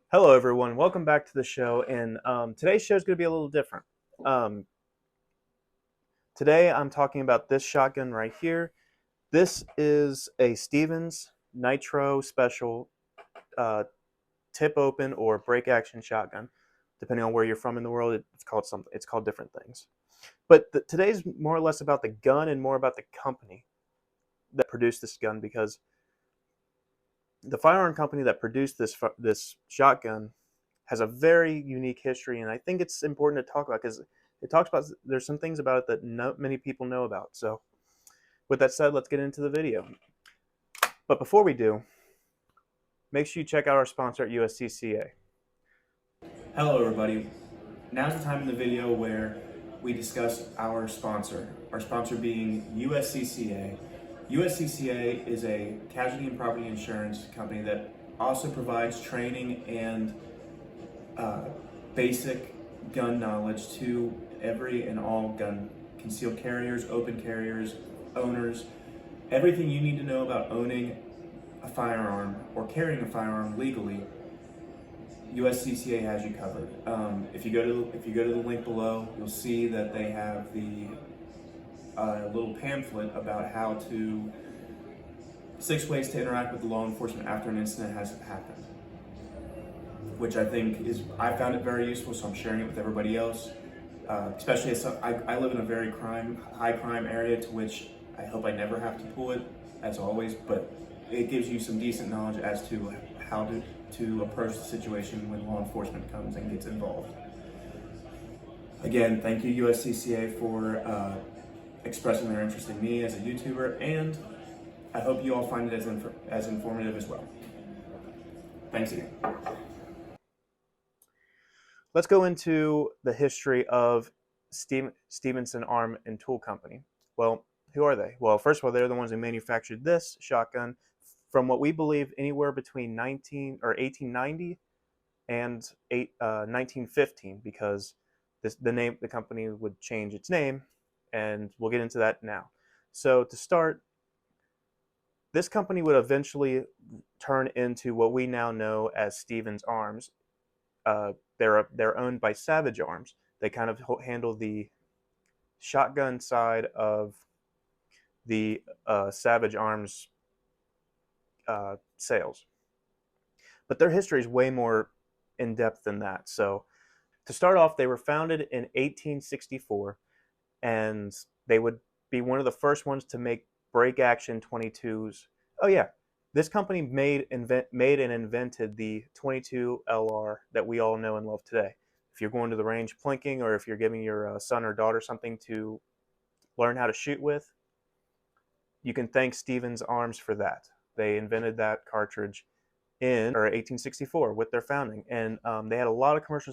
Hello, everyone. Welcome back to the show. And today's show is going to be a little different. Um, Today, I'm talking about this shotgun right here. This is a Stevens Nitro Special uh, tip open or break action shotgun. Depending on where you're from in the world, it's called something. It's called different things. But today's more or less about the gun and more about the company that produced this gun, because the firearm company that produced this shotgun has a very unique history, and I think it's important to talk about because it talks about there's some things about it that not many people know about. So, with that said, let's get into the video. But before we do, make sure you check out our sponsor at USCCA. Hello, everybody. Now's the time in the video where we discuss our sponsor being USCCA. USCCA is a casualty and property insurance company that also provides training and uh, basic gun knowledge to every and all gun concealed carriers, open carriers, owners, everything you need to know about owning a firearm or carrying a firearm legally. USCCA has you covered. If you go to the link below, you'll see that they have the little pamphlet about how to 6 ways to interact with law enforcement after an incident has happened, which I found it very useful, so I'm sharing it with everybody else. Especially as I live in a very high crime area, to which I hope I never have to pull it, as always, but it gives you some decent knowledge as to how to approach the situation when law enforcement comes and gets involved. Again, thank you USCCA for expressing their interest in me as a YouTuber, and I hope you all find it as informative as well. Thanks again. Let's go into the history of Stevenson Arm and Tool Company. Well, who are they? Well, first of all, they're the ones who manufactured this shotgun from what we believe anywhere between 1890 and 1915, because the company would change its name, and we'll get into that now. So to start, this company would eventually turn into what we now know as Stevens Arms. They're owned by Savage Arms. They kind of handle the shotgun side of the Savage Arms sales. But their history is way more in depth than that. So to start off, they were founded in 1864, and they would be one of the first ones to make break action 22s. Oh yeah, this company made and invented the 22 LR that we all know and love today. If you're going to the range plinking, or if you're giving your son or daughter something to learn how to shoot with, you can thank Stevens Arms for that. They invented that cartridge in 1864 with their founding, and they had a lot of commercial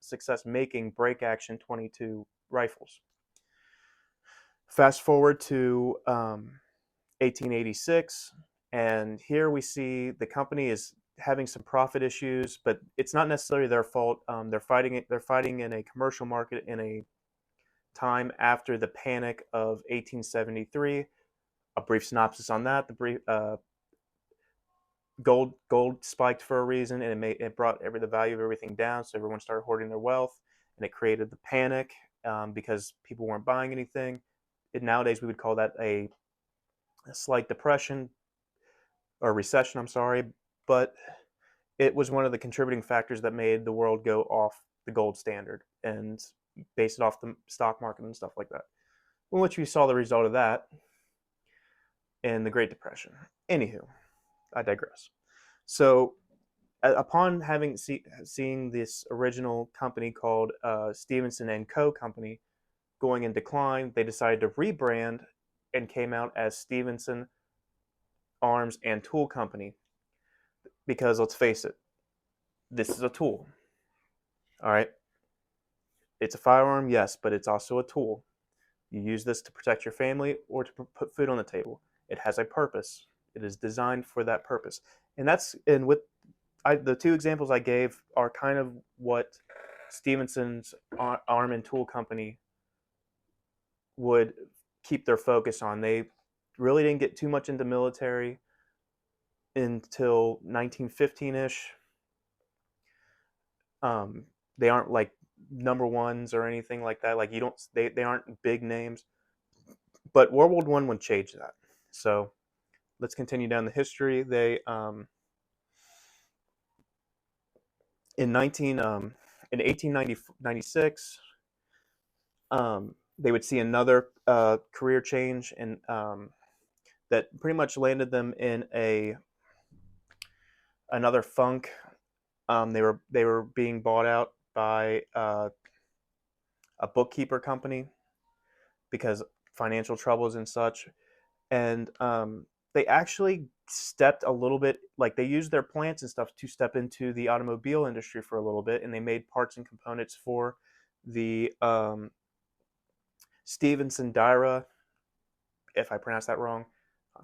success making break action 22 rifles. Fast forward to 1886, and here we see the company is having some profit issues, but it's not necessarily their fault. They're fighting in a commercial market in a time after the panic of 1873. A brief synopsis on that: gold spiked for a reason, and it brought the value of everything down, so everyone started hoarding their wealth, and it created the panic because people weren't buying anything. Nowadays we would call that a slight depression or recession, I'm sorry, but it was one of the contributing factors that made the world go off the gold standard and base it off the stock market and stuff like that, in which we saw the result of that in the Great Depression. Anywho, I digress. So upon seeing this original company called Stevenson and Co. Company going in decline, they decided to rebrand and came out as Stevenson Arms and Tool Company. Because let's face it, this is a tool. All right, it's a firearm, yes, but it's also a tool. You use this to protect your family or to put food on the table. It has a purpose. It is designed for that purpose, and the two examples I gave are kind of what Stevenson's Arm and Tool Company would keep their focus on. They really didn't get too much into military until 1915-ish. Um, they aren't like number ones or anything like that. Like you don't, they aren't big names. But World War One would change that. So let's continue down the history. They in 19 in 1896 they would see another career change, and that pretty much landed them in a another funk. They were being bought out by a bookkeeper company because financial troubles and such, and they actually stepped a little bit, like they used their plants and stuff to step into the automobile industry for a little bit, and they made parts and components for the Stevens and Dyra, if I pronounce that wrong,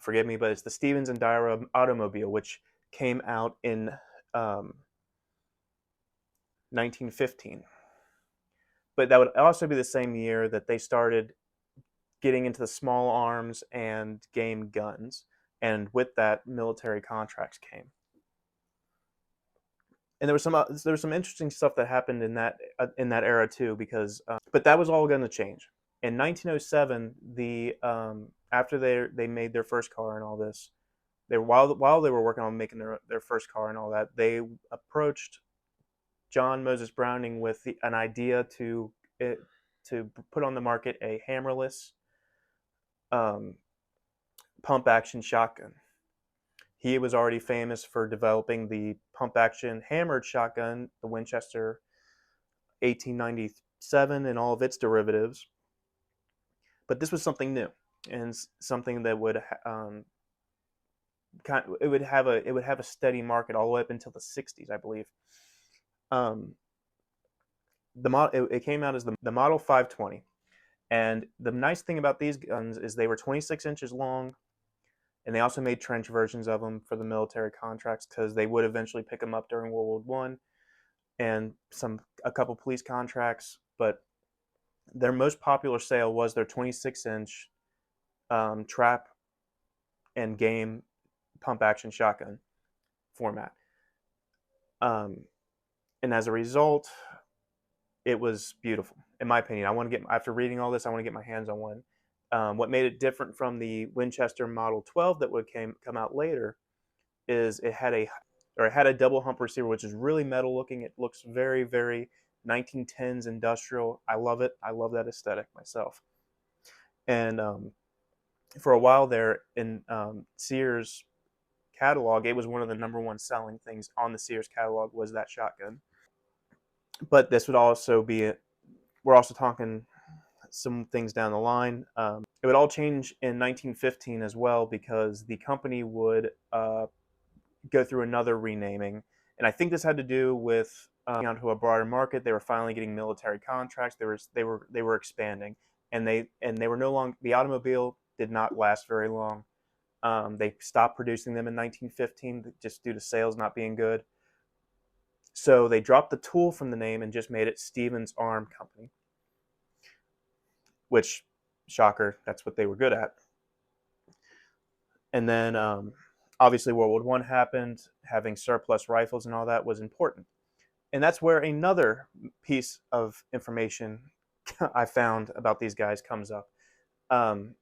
forgive me, but it's the Stevens and Dyra automobile, which came out in um, 1915. But that would also be the same year that they started getting into the small arms and game guns, and with that, military contracts came. And there was some interesting stuff that happened in that era too, because but that was all going to change in 1907. The after they made their first car and all this, they while they were working on making their first car and all that, they approached John Moses Browning with an idea to put on the market a hammerless um, pump action shotgun. He was already famous for developing the pump action hammered shotgun, the Winchester 1897, and all of its derivatives. But this was something new, and something that would it would have a steady market all the way up until the 60s, I believe. Um, it came out as the Model 520, and the nice thing about these guns is they were 26 inches long, and they also made trench versions of them for the military contracts because they would eventually pick them up during World War One and a couple police contracts. But their most popular sale was their 26-inch trap and game pump action shotgun format. Um, and as a result, it was beautiful, in my opinion. After reading all this, I want to get my hands on one. What made it different from the Winchester Model 12 that would come out later is it had a double hump receiver, which is really metal looking. It looks very, very 1910s industrial. I love it. I love that aesthetic myself. And for a while there in Sears catalog, it was one of the number one selling things on the Sears catalog was that shotgun. But this would also be we're also talking some things down the line. It would all change in 1915 as well because the company would go through another renaming, and I think this had to do with onto a broader market. They were finally getting military contracts. They were expanding, and they were no longer the automobile did not last very long. They stopped producing them in 1915 just due to sales not being good. So they dropped the tool from the name and just made it Stevens Arm Company, which, shocker, that's what they were good at. And then obviously World War One happened. Having surplus rifles and all that was important. And that's where another piece of information I found about these guys comes up. Um,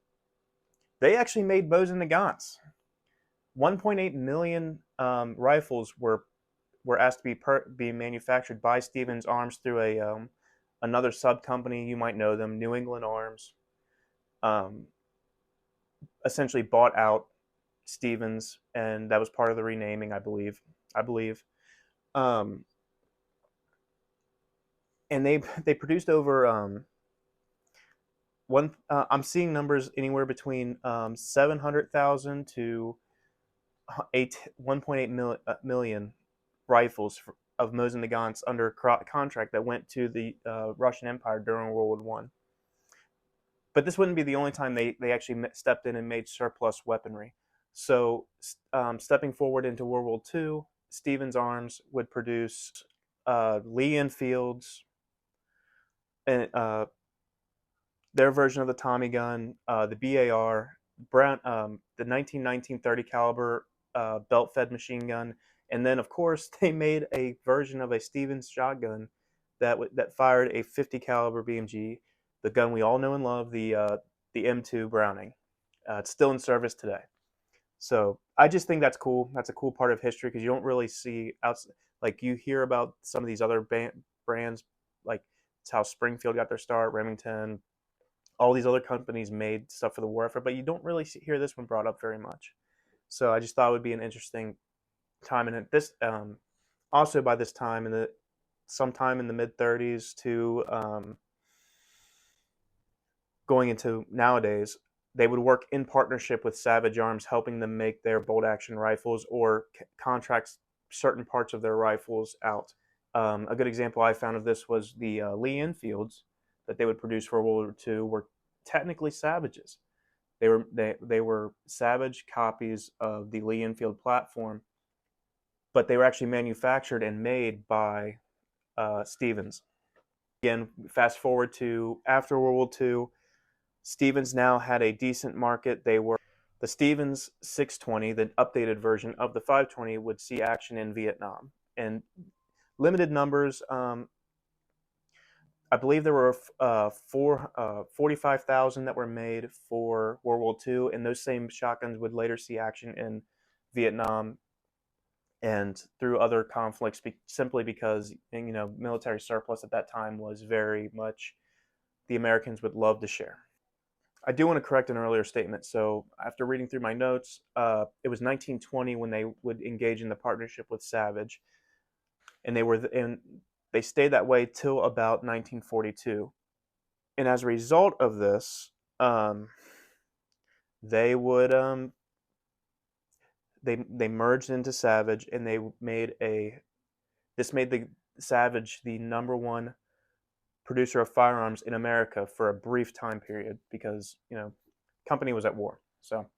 they actually made bows and nagants. 1.8 million rifles were asked to be manufactured by Stevens Arms through another sub company. You might know them, New England Arms. Um, Essentially bought out Stevens, and that was part of the renaming, I believe. I believe. Um, and they produced over one. I'm seeing numbers anywhere between 700,000 to 1.8 million rifles of Mosin Nagants under contract that went to the Russian Empire during World War One. But this wouldn't be the only time they actually stepped in and made surplus weaponry. So, stepping forward into World War II, Stevens Arms would produce Lee Enfields, and their version of the Tommy gun, the BAR, the 1919 30 caliber belt-fed machine gun, And then, of course, they made a version of a Stevens shotgun that fired a 50 caliber BMG, the gun we all know and love, the M2 Browning. It's still in service today. So I just think that's cool. That's a cool part of history because you don't really see like you hear about some of these other brands, like it's how Springfield got their start, Remington, all these other companies made stuff for the war effort, but you don't really hear this one brought up very much. So I just thought it would be an interesting time. And this also by this time in the sometime in the mid 30s to going into nowadays, they would work in partnership with Savage Arms, helping them make their bolt action rifles or contract certain parts of their rifles out. A good example I found of this was the Lee Enfields that they would produce for World War II were technically Savages. They were Savage copies of the Lee Enfield platform, but they were actually manufactured and made by Stevens. Again, fast forward to after World War II, Stevens now had a decent market. They were the Stevens 620, the updated version of the 520, would see action in Vietnam and limited numbers. I believe there were 45,000 that were made for World War II, and those same shotguns would later see action in Vietnam and through other conflicts, simply because military surplus at that time was very much the Americans would love to share. I do want to correct an earlier statement. So after reading through my notes, it was 1920 when they would engage in the partnership with Savage, and they stayed that way till about 1942. And as a result of this, they would they merged into Savage, and this made the Savage the #1 producer of firearms in America for a brief time period because company was at war. So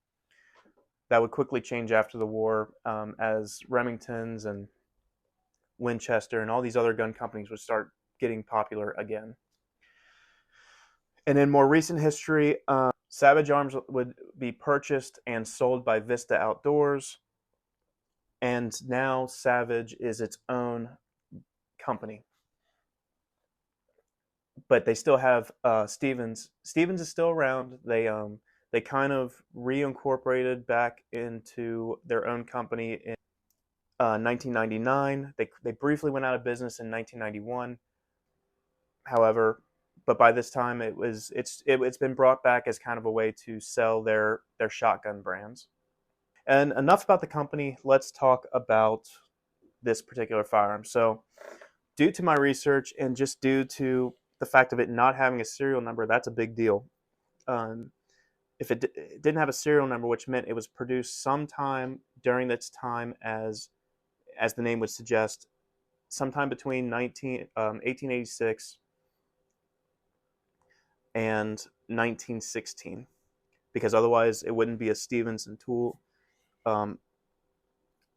that would quickly change after the war as Remingtons and Winchester and all these other gun companies would start getting popular again. And in more recent history, Savage Arms would be purchased and sold by Vista Outdoors, and now Savage is its own company. But they still have Stevens. Stevens is still around. They kind of reincorporated back into their own company in 1999. They briefly went out of business in 1991. However, but by this time it's been brought back as kind of a way to sell their shotgun brands. And enough about the company. Let's talk about this particular firearm. So, due to my research and just due to the fact of it not having a serial number, that's a big deal. If it didn't have a serial number, which meant it was produced sometime during its time as the name would suggest, sometime between 1886 and 1916, because otherwise it wouldn't be a Stevenson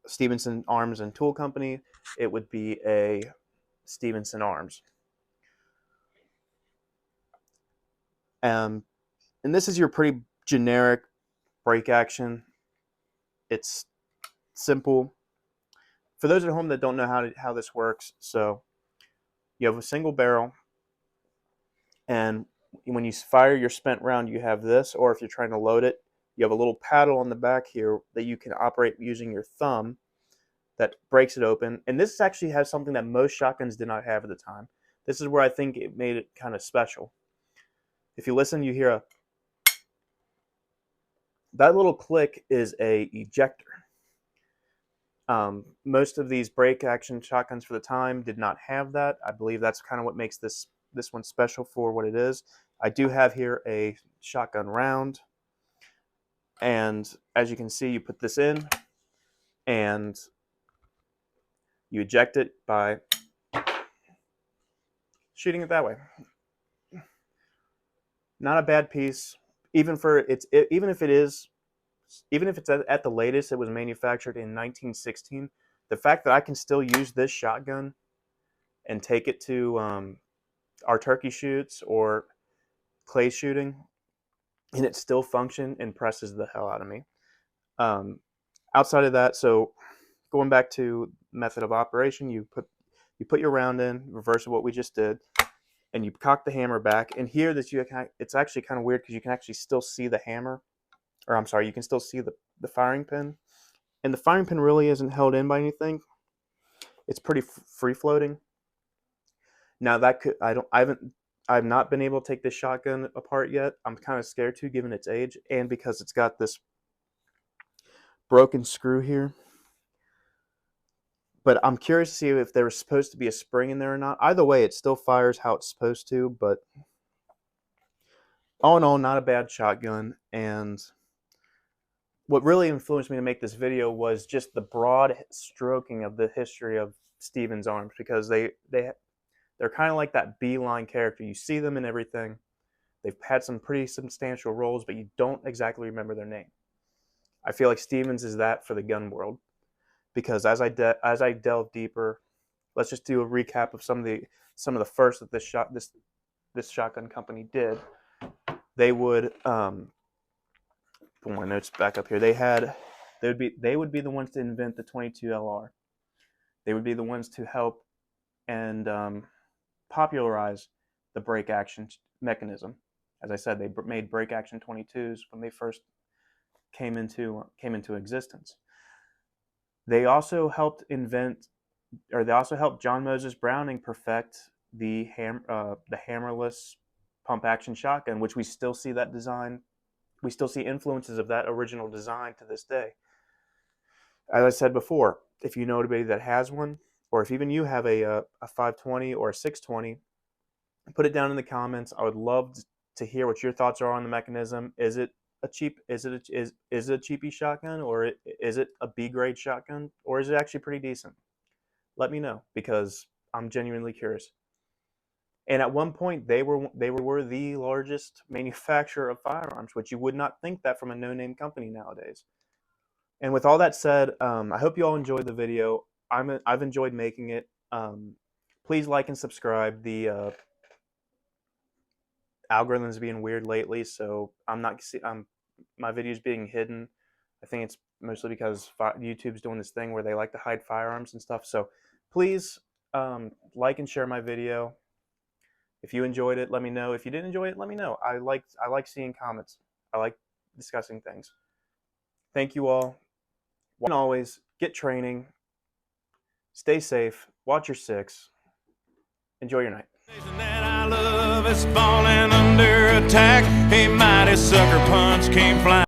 Stevenson Arms and Tool Company. It would be a Stevenson Arms. And this is your pretty generic break action. It's simple. For those at home that don't know how this works, so you have a single barrel, and when you fire your spent round, you have this, or if you're trying to load it, you have a little paddle on the back here that you can operate using your thumb that breaks it open. And this actually has something that most shotguns did not have at the time. This is where I think it made it kind of special. If you listen, you hear that little click is a ejector. Most of these break action shotguns for the time did not have that. I believe that's kind of what makes this one special for what it is. I do have here a shotgun round, and as you can see, you put this in and you eject it by shooting it that way. Not a bad piece, even if it's at the latest it was manufactured in 1916. The fact that I can still use this shotgun and take it to our turkey shoots or clay shooting, and it still function impresses the hell out of me. Outside of that, so going back to method of operation, you put your round in, reverse of what we just did, and you cock the hammer back. And here, it's actually kind of weird because you can actually still see the hammer, or I'm sorry, you can still see the firing pin, and the firing pin really isn't held in by anything. It's pretty free floating. Now that could I've not been able to take this shotgun apart yet. I'm kind of scared to, given its age, and because it's got this broken screw here. But I'm curious to see if there was supposed to be a spring in there or not. Either way, it still fires how it's supposed to, but all in all, not a bad shotgun. And what really influenced me to make this video was just the broad stroking of the history of Stevens arms, because they're kind of like that B-line character. You see them in everything. They've had some pretty substantial roles, but you don't exactly remember their name. I feel like Stevens is that for the gun world, because as I delve deeper, let's just do a recap of some of the first that this shotgun company did. They would put my notes back up here. They would be the ones to invent the 22 LR. They would be the ones to help and popularize the break action mechanism. As I said, they made break action 22s when they first came into existence. They also helped John Moses Browning perfect the hammerless pump action shotgun, which we still see that design. We still see influences of that original design to this day. As I said before, if you know anybody that has one, or if even you have a 520 or a 620, put it down in the comments. I would love to hear what your thoughts are on the mechanism. Is it a cheapy shotgun, or is it a B grade shotgun, or is it actually pretty decent? Let me know, because I'm genuinely curious. And at one point, they were the largest manufacturer of firearms, which you would not think that from a no-name company nowadays. And with all that said, I hope you all enjoyed the video. I've enjoyed making it. Please like and subscribe. The algorithm's being weird lately, so my videos being hidden. I think it's mostly because YouTube's doing this thing where they like to hide firearms and stuff. So please like and share my video. If you enjoyed it, let me know. If you didn't enjoy it, let me know. I like seeing comments. I like discussing things. Thank you all. And always, get training. Stay safe. Watch your six. Enjoy your night. That I love is falling under attack. A mighty sucker punch came flying.